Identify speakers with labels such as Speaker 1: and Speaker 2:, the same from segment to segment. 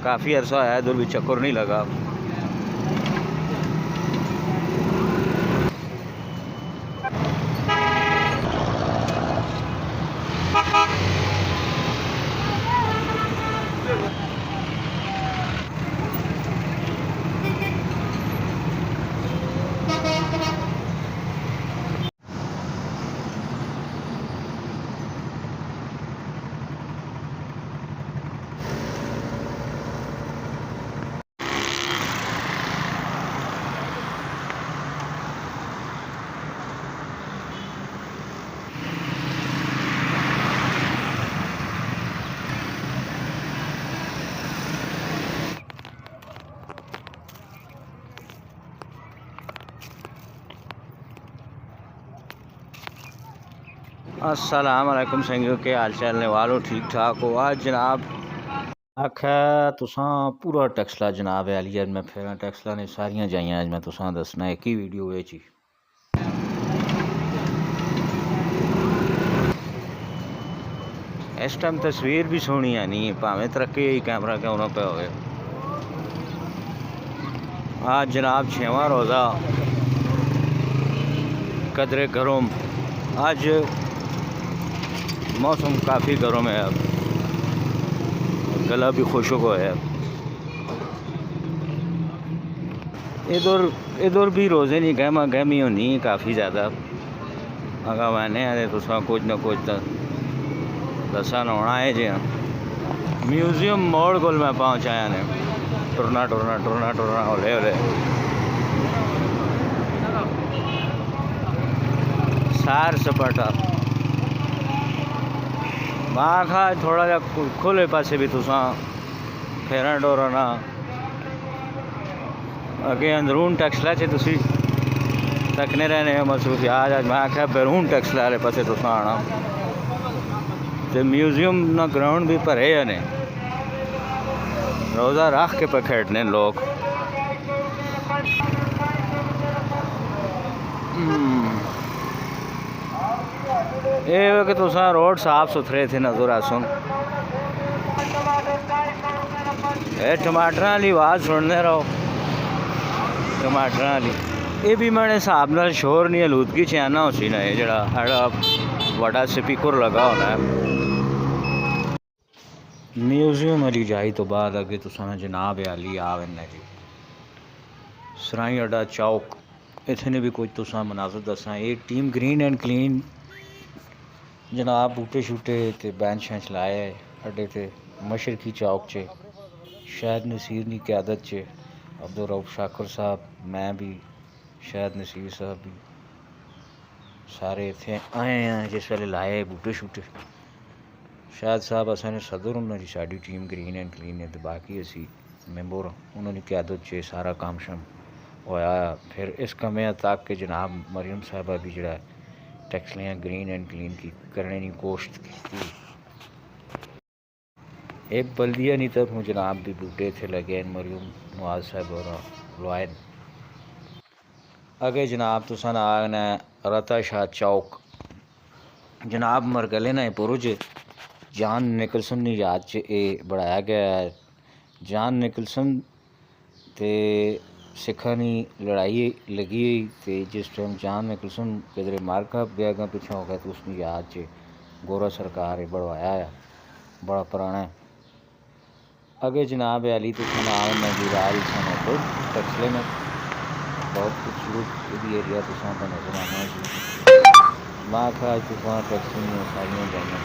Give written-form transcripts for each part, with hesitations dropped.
Speaker 1: काफ़ी अरसा है इधर भी चक्कर नहीं लगा। अस्सलाम वालेकुम संगियों, के हाल चाल ने वालों, ठीक ठाक हो। आज जनाब आखा तुसां पूरा टेक्सला जनाब अली अज मैं फिर टेक्सला ने सारियां जाइयां अज मैं तुसां दसना एक ही वीडियो विच ही। इस टाइम तस्वीर भी सोहनी है नहीं भावें तरक्की ही कैमरा क्यों ना पे होवे। आज जनाब 6वां रोज़ा कदरे गर्म। आज मौसम काफ़ी गर्म है, अब गला भी खुशक हो है। इधर इधर भी रोज़े नहीं गहमा गहमी होनी काफ़ी ज़्यादा। अगर मैंने आए तो कुछ ना कुछ दसा होना है जी। म्यूजियम मोड़ को मैं पहुँच आया ने टुरना टुरना टुरना टुरना होले होले सार सपाटा मां खा थोड़ा जा खुले पासे भी तुसा फेरन डोरना अगे अंदरून टेक्सला च तुसी तकने रहने महसूस आज मैं आख्या बैरून टेक्सला वाले पासे तुसा आना तो म्यूजियम ना ग्राउंड भी भरे ने रोज़ा रख के पे खेडने लोग। ये कि तुसा रोड साफ सुथरे थे नजर आसन। ये टमाटर वाली आवाज़ सुनने रहो, टमाटर वाली ये भी मैंने हिसाब नाल शोर नहीं आलूदगी च आना उसी ना ये जड़ा बड़ा स्पीकर लगा होना है। म्यूजियम वाली जाई तो बाद अगे तुसा जनाब अली आवेना जी सराई अड्डा चौक। इतने भी कुछ तुसा मनाजर दसा। ये टीम ग्रीन एंड क्लीन जनाब बूटे शूटे ते बैंच शैंच लाए अड्डे ते मशरकी चौक च शायद नसीर की क्यादत च अब्दुल रऊफ शाकर साहब, मैं भी शायद नसीर साहब भी सारे इतने आए हैं जिस वेले लाए बूटे शूटे। शायद साहब असाने सदर उन्होंने sari team green and clean है तो बाकी असी मैंबर उन्होंने क्यादत च सारा काम शम होया। फिर इस कमे तक के जनाब मरियम साहबा भी जड़ा टैक्सलियाँ ग्रीन एंड क्लीन की करने की कोशिश की। एक बल्दिया नहीं तरफ जनाब भी बूटे थे लगे मरियम नवाज साहब और लुआन। अगे जनाब तुसा आना रता शाह चौक जनाब मरगले ना पुरुज जॉन निकलसन की याद च ये बनाया गया है। जॉन निकलसन ते सिखा की लड़ाई लगी हुई तो जिस टाइम जॉन निकलसन किधरे मारका गया पिछा हो गया तो उसकी याद च गोरा सरकार ये बढ़वाया है, बड़ा पुराना है। अगे जनाब अली तो दीवार खुद टक्सले में बहुत खूबसूरत एरिया तो नजर आना जी। माँ खा तुफान टक्सल सारियाँ जाइयाँ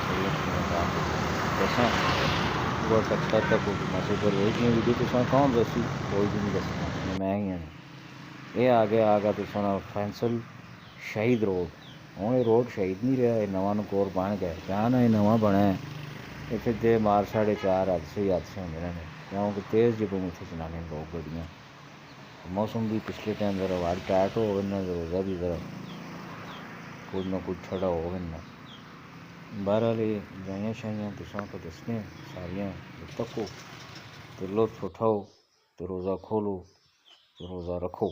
Speaker 1: दसा वो टक्सला तक मैसेज वीडियो तुसा कौन दसी कोई भी नहीं दसना मैं ही हाँ। ये आ गया तुसा फैंसल शहीद रोड। हूँ ये रोड शहीद नहीं रहा, नवा नकोर बन गया जान ये नवा बना है। इतने दे मार 4:30 हादसे होंगे ने क्योंकि तेज़ जब इतने चलाने लोग गड्डियाँ। मौसम भी पिछले टाइम ज़रा वाल टाइट हो गया, रोज़ा भी ज़रा कुछ ना कुछ ठंडा हो गया। बहरहाल जाइयाँ शाइयाँ तुसा को दसने सारियाँ तको तो लुत्फ उठाओ तो रोज़ा खोलो तो रोज़ा रखो।